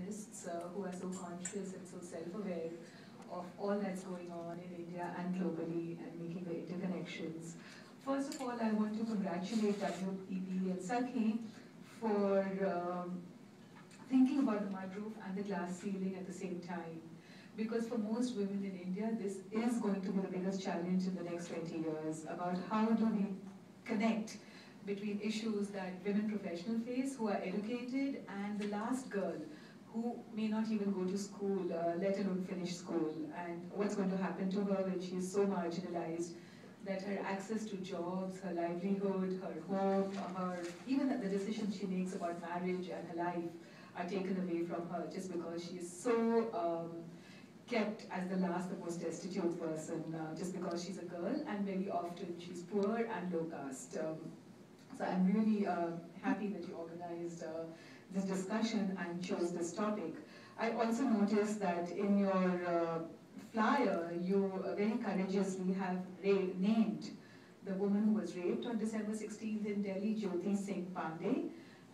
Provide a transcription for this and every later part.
feminists who are so conscious and so self-aware of all that's going on in India and globally and making the interconnections. First of all, I want to congratulate WEP and Sakhi for thinking about the mudroof and the glass ceiling at the same time. Because for most women in India, this is going to be the biggest challenge in the next 20 years, about how do we connect between issues that women professionals face who are educated and the last girl who may not even go to school, let alone finish school, and what's going to happen to her when she is so marginalized that her access to jobs, her livelihood, her home, even the decisions she makes about marriage and her life are taken away from her just because she is so kept as the last, the most destitute person, just because she's a girl, and very often she's poor and low caste. So I'm really happy that you organized this discussion and chose this topic. I also noticed that in your flyer, you very courageously have named the woman who was raped on December 16th in Delhi, Jyoti Singh Pandey.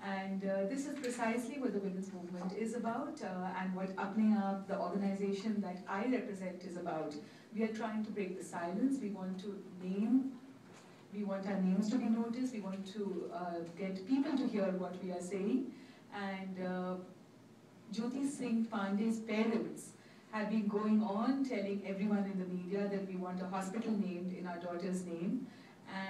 And this is precisely what the women's movement is about and what Apne Aap, the organization that I represent, is about. We are trying to break the silence. We want to name, we want our names to be noticed. We want to get people to hear what we are saying. And Jyoti Singh Pandey's parents have been going on telling everyone in the media that we want a hospital named in our daughter's name.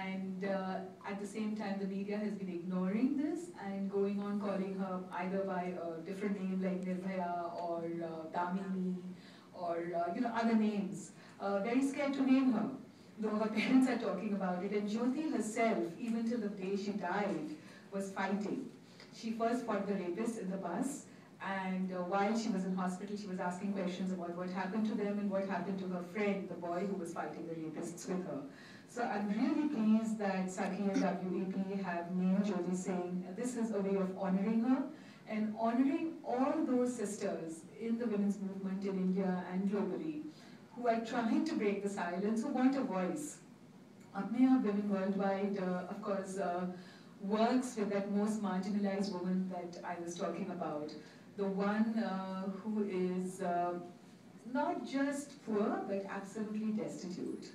And at the same time, the media has been ignoring this and going on calling her either by a different name like Nirbhaya or Damini or other names. Very scared to name her, though her parents are talking about it. And Jyoti herself, even till the day she died, was fighting. She first fought the rapist in the bus, and while she was in hospital, she was asking questions about what happened to them and what happened to her friend, the boy who was fighting the rapists with her. So I'm really pleased that Sakhi and WEP have named Jyoti Singh. This is a way of honoring her and honoring all those sisters in the women's movement in India and globally who are trying to break the silence, who want a voice. Apne Aap Women Worldwide, of course, works with that most marginalized woman that I was talking about. The one who is not just poor, but absolutely destitute.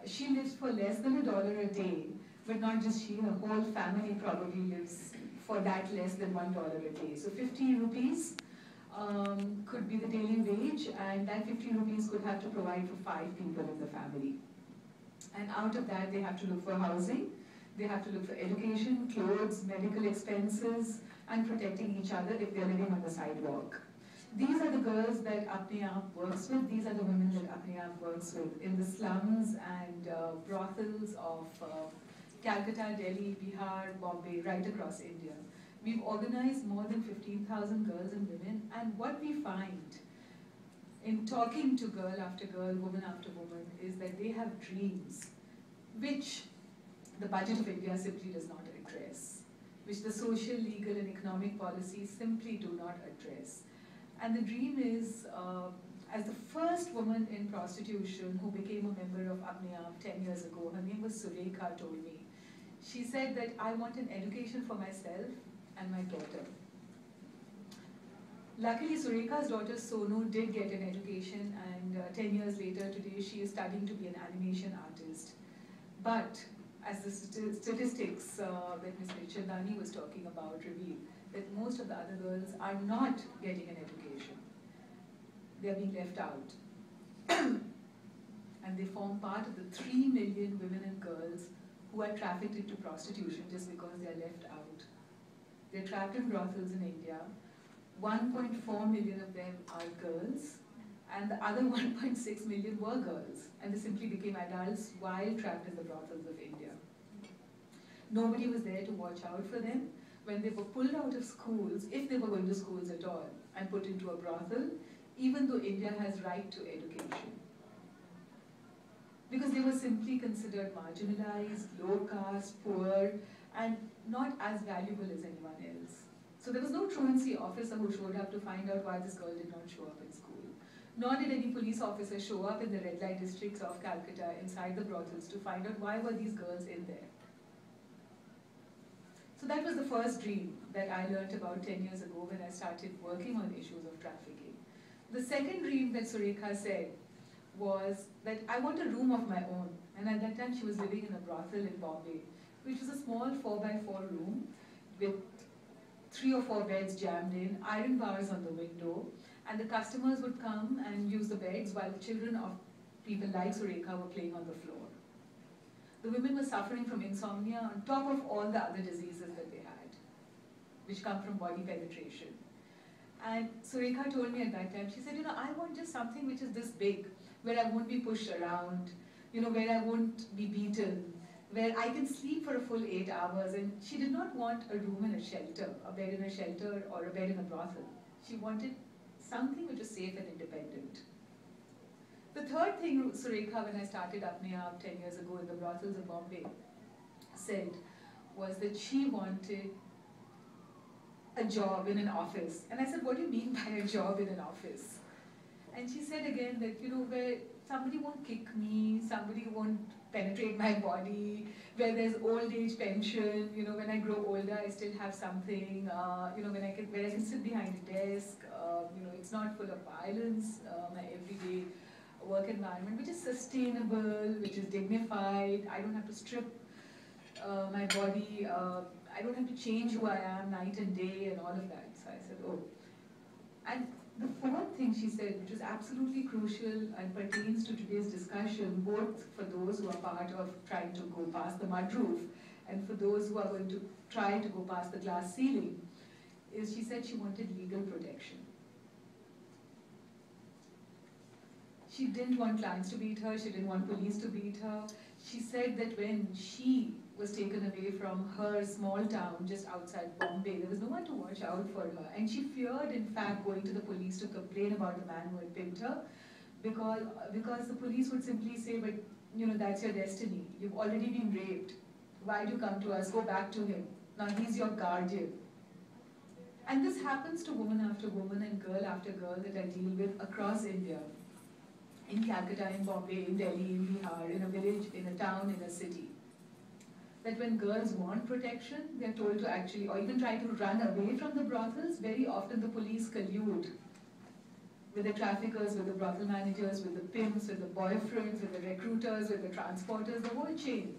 She lives for less than $1 a day, but not just she, her whole family probably lives for that less than $1 a day. So 50 rupees could be the daily wage, and that 50 rupees could have to provide for 5 people in the family. And out of that, they have to look for housing, they have to look for education, clothes, medical expenses, and protecting each other if they're living on the sidewalk. These are the girls that Apne Aap works with. These are the women that Apne Aap works with in the slums and brothels of Calcutta, Delhi, Bihar, Bombay, right across India. We've organized more than 15,000 girls and women, and what we find in talking to girl after girl, woman after woman, is that they have dreams which the budget of India simply does not address, which the social, legal, and economic policies simply do not address. And the dream is, as the first woman in prostitution who became a member of Apne Aap 10 years ago, her name was Sureka, told me. She said that I want an education for myself and my daughter. Luckily, Sureka's daughter Sonu did get an education, and 10 years later today she is studying to be an animation artist. But as the statistics that Ms. Ruchira was talking about reveal, that most of the other girls are not getting an education. They are being left out. And they form part of the 3 million women and girls who are trafficked into prostitution just because they are left out. They're trapped in brothels in India. 1.4 million of them are girls, and the other 1.6 million were girls, and they simply became adults while trapped in the brothels of India. Nobody was there to watch out for them. When they were pulled out of schools, if they were going to schools at all, and put into a brothel, even though India has right to education. Because they were simply considered marginalized, low caste, poor, and not as valuable as anyone else. So there was no truancy officer who showed up to find out why this girl did not show up in school. Nor did any police officer show up in the red light districts of Calcutta inside the brothels to find out why were these girls in there. So that was the first dream that I learnt about 10 years ago when I started working on issues of trafficking. The second dream that Surekha said was that I want a room of my own. And at that time she was living in a brothel in Bombay, which was a small 4x4 room with 3 or 4 beds jammed in, iron bars on the window, and the customers would come and use the beds while children of people like Surekha were playing on the floor. The women were suffering from insomnia on top of all the other diseases that they had, which come from body penetration. And Surekha told me at that time, she said, I want just something which is this big, where I won't be pushed around, where I won't be beaten, where I can sleep for a full 8 hours. And she did not want a room in a shelter, a bed in a shelter, or a bed in a brothel. She wanted something which was safe and independent. The third thing Surekha, when I started Apne-Aap 10 years ago in the brothels of Bombay, said was that she wanted a job in an office. And I said, what do you mean by a job in an office? And she said again that, where somebody won't kick me, somebody won't penetrate my body, where there's old age pension, when I grow older I still have something, where I can sit behind a desk, it's not full of violence, my everyday work environment, which is sustainable, which is dignified. I don't have to strip my body, I don't have to change who I am night and day and all of that. So I said, oh. And the fourth thing she said, which was absolutely crucial and pertains to today's discussion, both for those who are part of trying to go past the mud roof and for those who are going to try to go past the glass ceiling, is she said she wanted legal protection. She didn't want clients to beat her, she didn't want police to beat her. She said that when she was taken away from her small town just outside Bombay, there was no one to watch out for her. And she feared, in fact, going to the police to complain about the man who had pimped her, because the police would simply say, but that's your destiny. You've already been raped. Why do you come to us? Go back to him. Now he's your guardian. And this happens to woman after woman and girl after girl that I deal with across India. In Calcutta, in Bombay, in Delhi, in Bihar, in a village, in a town, in a city. That when girls want protection, they're told to actually, or even try to run away from the brothels, very often the police collude with the traffickers, with the brothel managers, with the pimps, with the boyfriends, with the recruiters, with the transporters, the whole chain,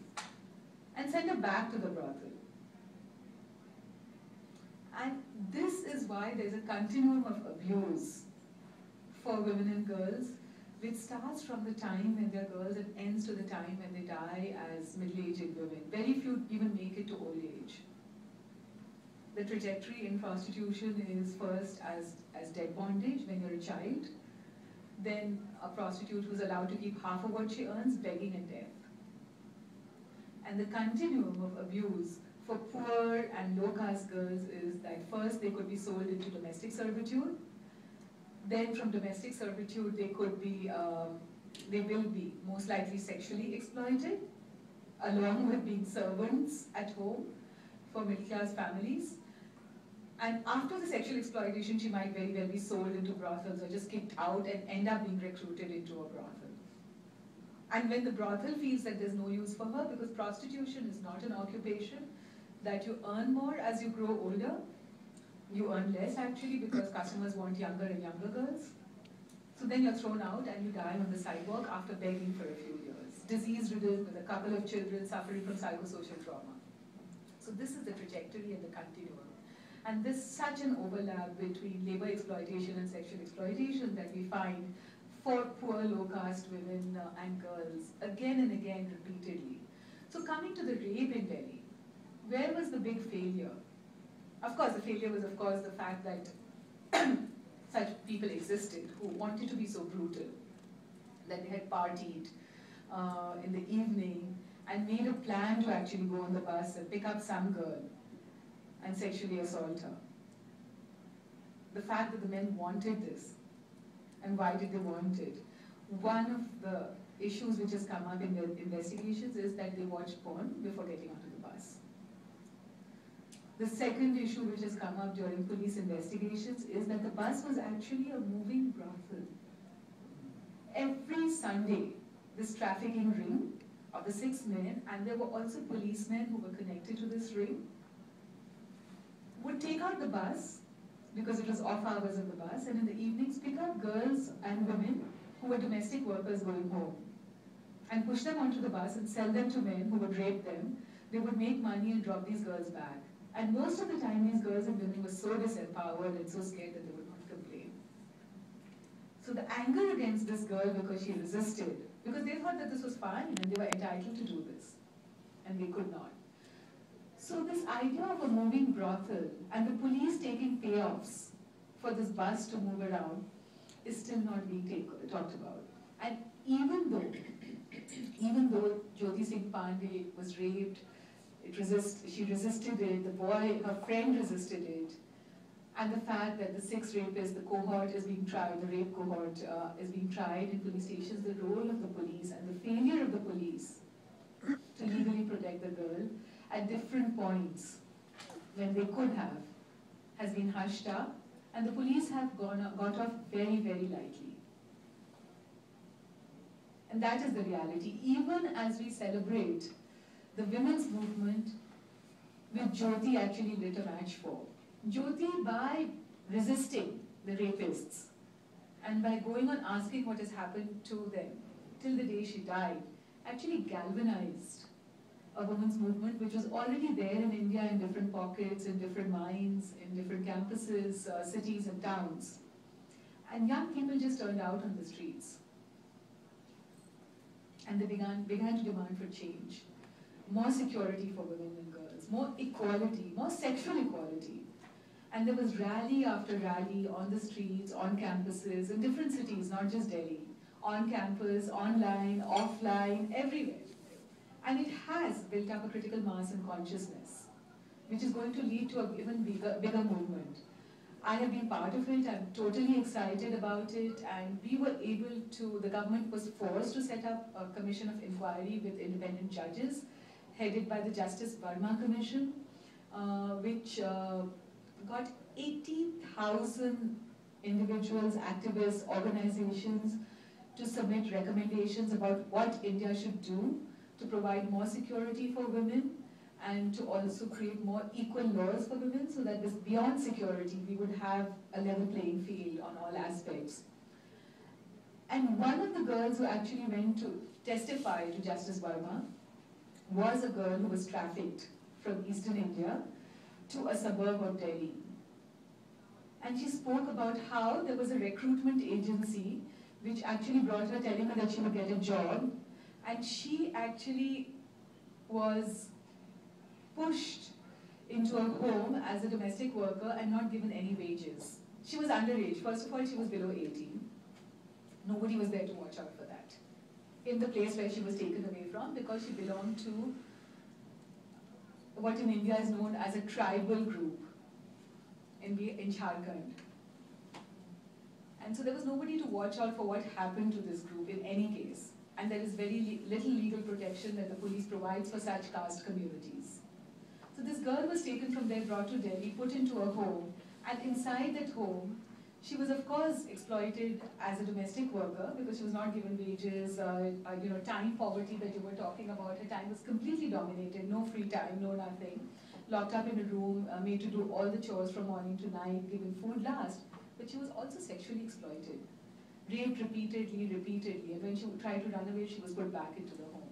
and send her back to the brothel. And this is why there's a continuum of abuse for women and girls, which starts from the time when they're girls and ends to the time when they die as middle-aged women. Very few even make it to old age. The trajectory in prostitution is first as dead bondage when you're a child, then a prostitute who's allowed to keep half of what she earns, begging and death. And the continuum of abuse for poor and low-caste girls is that first they could be sold into domestic servitude. Then from domestic servitude, they will be most likely sexually exploited, along with being servants at home for middle-class families. And after the sexual exploitation, she might very well be sold into brothels or just kicked out and end up being recruited into a brothel. And when the brothel feels that there's no use for her, because prostitution is not an occupation, that you earn more as you grow older, you earn less actually because customers want younger and younger girls. So then you're thrown out and you die on the sidewalk after begging for a few years. Disease-ridden with a couple of children suffering from psychosocial trauma. So this is the trajectory and the continuum. And there's such an overlap between labor exploitation and sexual exploitation that we find for poor low-caste women and girls again and again repeatedly. So coming to the rape in Delhi, where was the big failure? Of course, the failure was, of course, the fact that such people existed who wanted to be so brutal, that they had partied in the evening and made a plan to actually go on the bus and pick up some girl and sexually assault her. The fact that the men wanted this, and why did they want it? One of the issues which has come up in the investigations is that they watched porn before getting onto the bus. The second issue which has come up during police investigations is that the bus was actually a moving brothel. Every Sunday, this trafficking ring of the 6 men, and there were also policemen who were connected to this ring, would take out the bus, because it was off hours of the bus, and in the evenings pick up girls and women who were domestic workers going home, and push them onto the bus and sell them to men who would rape them. They would make money and drop these girls back. And most of the time, these girls and women were so disempowered and so scared that they would not complain. So the anger against this girl because she resisted, because they thought that this was fine and they were entitled to do this, and they could not. So this idea of a moving brothel and the police taking payoffs for this bus to move around is still not being talked about. And even though Jyoti Singh Pandey was raped, she resisted it, the boy, her friend resisted it, and the fact that the sixth rapist, the cohort is being tried, the rape cohort is being tried in police stations, the role of the police and the failure of the police to legally protect the girl at different points when they could have has been hushed up, and the police have got off very, very lightly. And that is the reality. Even as we celebrate the women's movement, which Jyoti actually lit a match for. Jyoti, by resisting the rapists and by going on asking what has happened to them till the day she died, actually galvanized a women's movement which was already there in India in different pockets, in different minds, in different campuses, cities and towns. And young people just turned out on the streets. And they began to demand for change. More security for women and girls, more equality, more sexual equality. And there was rally after rally on the streets, on campuses, in different cities, not just Delhi, on campus, online, offline, everywhere. And it has built up a critical mass and consciousness, which is going to lead to an even bigger movement. I have been part of it, I'm totally excited about it, and we were able to, the government was forced to set up a commission of inquiry with independent judges, headed by the Justice Verma Commission, which got 80,000 individuals, activists, organizations to submit recommendations about what India should do to provide more security for women and to also create more equal laws for women so that this beyond security we would have a level playing field on all aspects. And one of the girls who actually went to testify to Justice Verma was a girl who was trafficked from eastern India to a suburb of Delhi. And she spoke about how there was a recruitment agency which actually brought her, telling her that she would get a job, and she actually was pushed into a home as a domestic worker and not given any wages. She was underage. First of all, she was below 18. Nobody was there to watch out for that in the place where she was taken away from, because she belonged to what in India is known as a tribal group in Jharkhand. And so there was nobody to watch out for what happened to this group in any case. And there is very little legal protection that the police provides for such caste communities. So this girl was taken from there, brought to Delhi, put into a home, and inside that home, she was of course exploited as a domestic worker because she was not given wages, time poverty that you were talking about. Her time was completely dominated, no free time, no nothing. Locked up in a room, made to do all the chores from morning to night, given food last. But she was also sexually exploited, raped repeatedly, and when she tried to run away, she was put back into the home.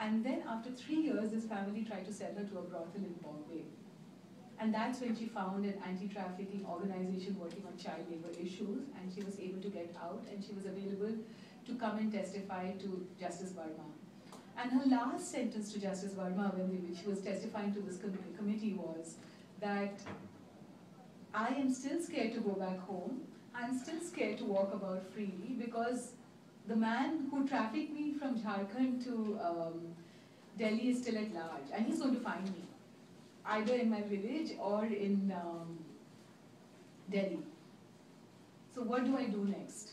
And then after 3 years, this family tried to sell her to a brothel in Bombay. And that's when she found an anti-trafficking organization working on child labor issues, and she was able to get out, and she was available to come and testify to Justice Verma. And her last sentence to Justice Verma when she was testifying to this committee was that I am still scared to go back home. I'm still scared to walk about freely because the man who trafficked me from Jharkhand to Delhi is still at large, and he's going to find me, either in my village or in Delhi. So what do I do next?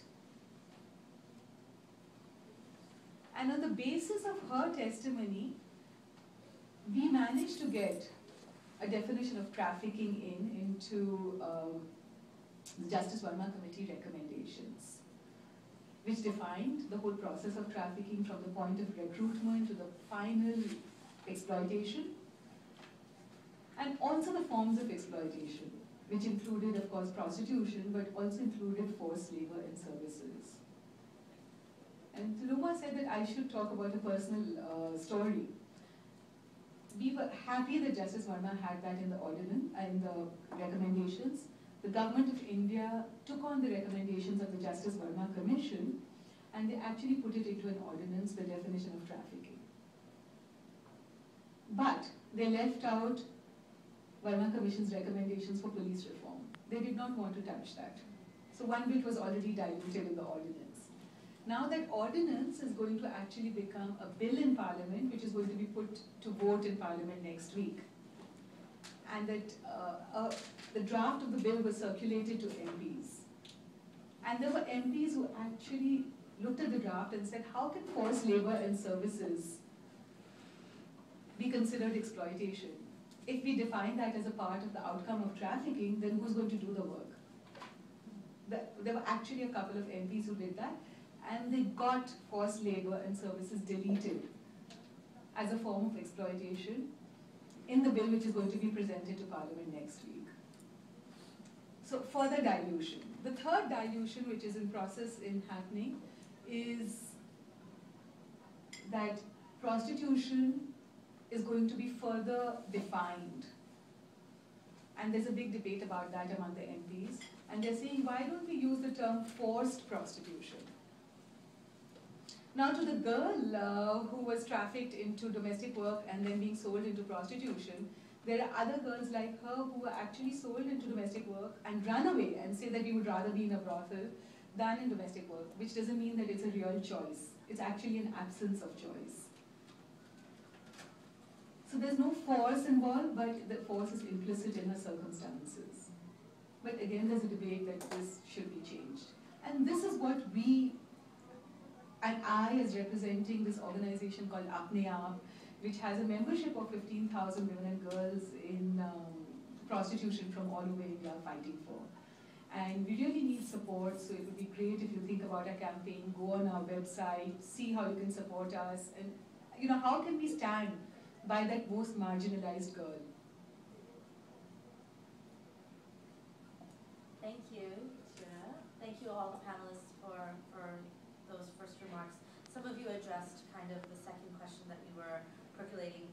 And on the basis of her testimony, we managed to get a definition of trafficking into the Justice Verma Committee recommendations, which defined the whole process of trafficking from the point of recruitment to the final exploitation. and also the forms of exploitation, which included, of course, prostitution, but also included forced labor and services. And Tiluma said that I should talk about a personal story. We were happy that Justice Verma had that in the ordinance and the recommendations. The government of India took on the recommendations of the Justice Verma Commission, and they actually put it into an ordinance, the definition of trafficking. But they left out Verma Commission's recommendations for police reform. They did not want to touch that. So one bit was already diluted in the ordinance. Now that ordinance is going to actually become a bill in Parliament, which is going to be put to vote in Parliament next week. And that the draft of the bill was circulated to MPs. And there were MPs who actually looked at the draft and said, how can forced labor and services be considered exploitation? If we define that as a part of the outcome of trafficking, then who's going to do the work? There were actually a couple of MPs who did that, and they got forced labor and services deleted as a form of exploitation in the bill which is going to be presented to Parliament next week. So further dilution. The third dilution, which is in process in happening, is that prostitution is going to be further defined. And there's a big debate about that among the MPs. And they're saying, why don't we use the term forced prostitution? Now to the girl who was trafficked into domestic work and then being sold into prostitution, there are other girls like her who were actually sold into domestic work and run away and say that we would rather be in a brothel than in domestic work, which doesn't mean that it's a real choice. It's actually an absence of choice. So there's no force involved, but the force is implicit in her circumstances. But again, there's a debate that this should be changed. And this is what we, and I as representing this organization called Apne Aap, which has a membership of 15,000 women and girls in prostitution from all over India fighting for. And we really need support, so it would be great if you think about a campaign, go on our website, see how you can support us, and how can we stand by that most marginalized girl. Thank you, Ruchira. Thank you all the panelists for those first remarks. Some of you addressed kind of the second question that we were percolating